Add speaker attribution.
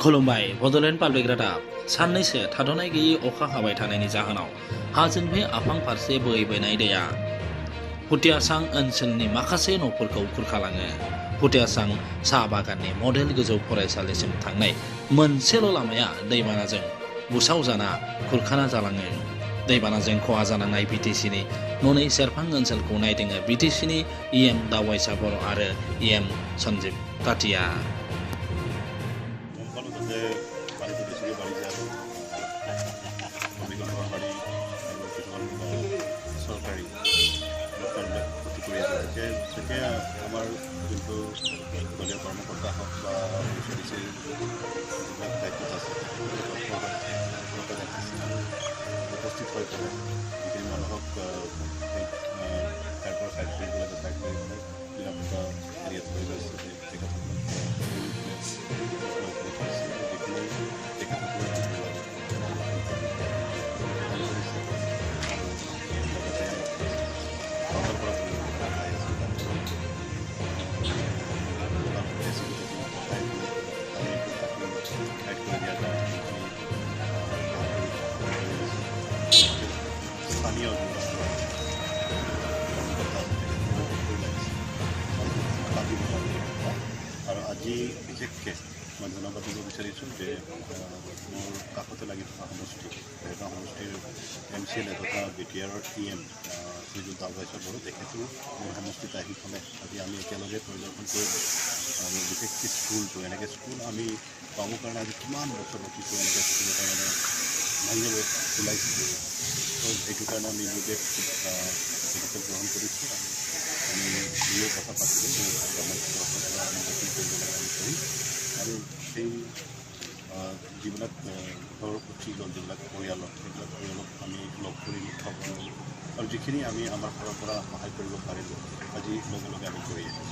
Speaker 1: खुलुमबाय बड'लेण्ड पाब्लिक रादाब साननैसो थाद'नाय गैयै अखा हाबाय थानायनि जाहोनाव हाजोनिफ्राय आफां फारसे बोहैबोनाय दैया हुटियासां ओनसोलनि माखासे न'फोरखौ खुरखालाङो। हुटियासां साहा बागाननि मडेल गोजौ फरायसालिसिम थांनाय मोनसेल' लामाया दैबानाजों बुसावजाना खुरखाना जालाङो। दैबानाजों खहा जानांनाय बिटिसिनि ननै सेरफां ओनसोलखौ नायदिङो बिटिसिनि इएम दावाइसा बर' आरो इएम सन्जीब काटिया।
Speaker 2: চৰকাৰী তেতিয়া আমাৰ যোনটো দলীয় কৰ্মকৰ্তা হওক বা যিবিলাক দায়িত্বত আছে উপস্থিত হৈ পেলাই যিখিনি মানুহক ঠাইৰ পৰা ছাইড কৰিবলৈ যথা নিৰাপত্তা এৰিয়াত লৈ গৈছে স্থানীয় আৰু আজি বিশেষকৈ মই ধন্যবাদ দিব বিচাৰিছোঁ যে মোৰ কাষতে লাগি থকা সমষ্টি ভেৰগাঁও সমষ্টিৰ MCLA তথা BTRৰ EM শ্ৰীযুত দাৱাইছা বড়ো তেখেতো মোৰ সমষ্টিত আহি পেলাই আজি আমি একেলগে পৰিদৰ্শন কৰিলোঁ আৰু বিশেষকৈ স্কুলটো এনেকৈ স্কুল আমি পাবৰ কাৰণে আজি কিমান বছৰ ৰখিছোঁ এনেকৈ স্কুল এটা মানে ভাঙিবলৈ ওলাইছিলোঁ তো এইটো কাৰণে আমি নিজে তেখেতক গ্ৰহণ কৰিছোঁ আমি নিজে কথা পাতিলোঁ যে আমি গঠন কৰিব লাগে আমি কৰিম আৰু সেই যিবিলাক ঘৰ উঠি গ'ল যিবিলাক পৰিয়ালক সেইবিলাক পৰিয়ালক আমি লগ কৰি খবৰ ল'লোঁ আৰু যিখিনি আমি আমাৰ ফালৰ পৰা সহায় কৰিব পাৰিলোঁ আজি লগে লগে আমি কৰি আহিছোঁ।